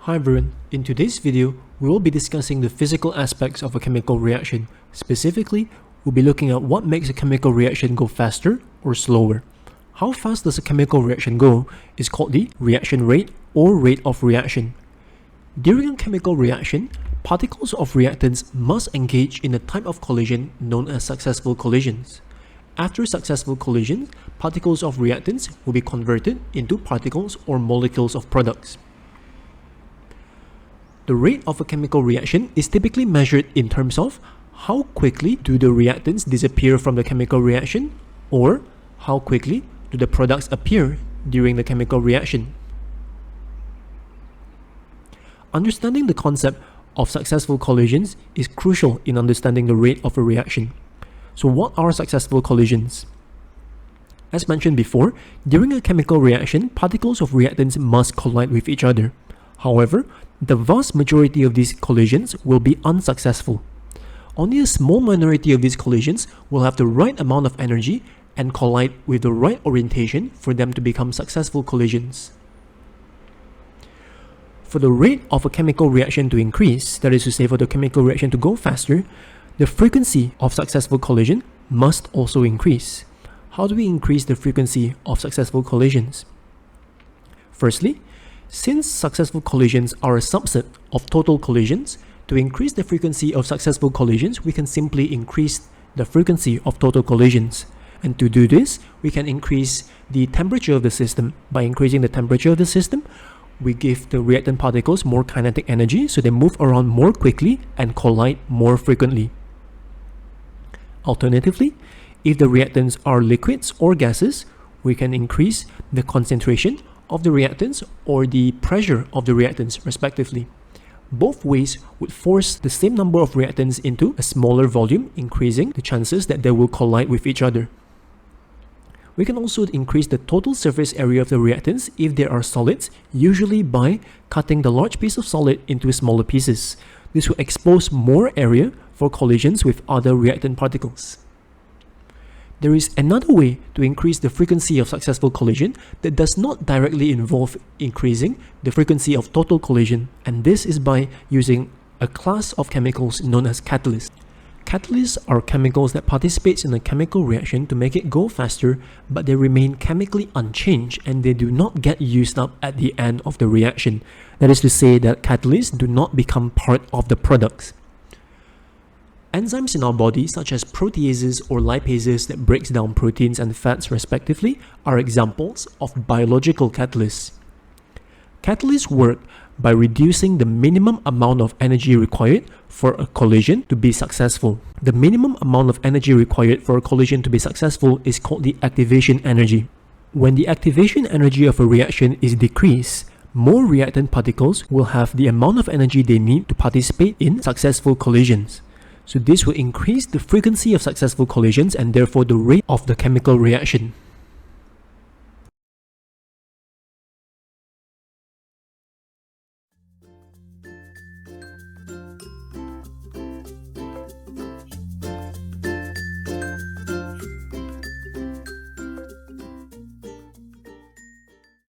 Hi everyone, in today's video, we will be discussing the physical aspects of a chemical reaction. Specifically, we'll be looking at what makes a chemical reaction go faster or slower. How fast does a chemical reaction go is called the reaction rate or rate of reaction. During a chemical reaction, particles of reactants must engage in a type of collision known as successful collisions. After successful collisions, particles of reactants will be converted into particles or molecules of products. The rate of a chemical reaction is typically measured in terms of how quickly do the reactants disappear from the chemical reaction, or how quickly do the products appear during the chemical reaction. Understanding the concept of successful collisions is crucial in understanding the rate of a reaction. So what are successful collisions? As mentioned before, during a chemical reaction, particles of reactants must collide with each other. However, the vast majority of these collisions will be unsuccessful. Only a small minority of these collisions will have the right amount of energy and collide with the right orientation for them to become successful collisions. For the rate of a chemical reaction to increase, that is to say for the chemical reaction to go faster, the frequency of successful collision must also increase. How do we increase the frequency of successful collisions? Firstly, since successful collisions are a subset of total collisions, to increase the frequency of successful collisions, we can simply increase the frequency of total collisions. And to do this, we can increase the temperature of the system. By increasing the temperature of the system, we give the reactant particles more kinetic energy, so they move around more quickly and collide more frequently. Alternatively, if the reactants are liquids or gases, we can increase the concentration of the reactants or the pressure of the reactants respectively. Both ways would force the same number of reactants into a smaller volume, increasing the chances that they will collide with each other. We can also increase the total surface area of the reactants if they are solids, usually by cutting the large piece of solid into smaller pieces. This will expose more area for collisions with other reactant particles. There is another way to increase the frequency of successful collision that does not directly involve increasing the frequency of total collision, and this is by using a class of chemicals known as catalysts. Catalysts are chemicals that participate in a chemical reaction to make it go faster, but they remain chemically unchanged and they do not get used up at the end of the reaction. That is to say that catalysts do not become part of the products. Enzymes in our body, such as proteases or lipases that breaks down proteins and fats respectively, are examples of biological catalysts. Catalysts work by reducing the minimum amount of energy required for a collision to be successful. The minimum amount of energy required for a collision to be successful is called the activation energy. When the activation energy of a reaction is decreased, more reactant particles will have the amount of energy they need to participate in successful collisions. So this will increase the frequency of successful collisions and therefore the rate of the chemical reaction.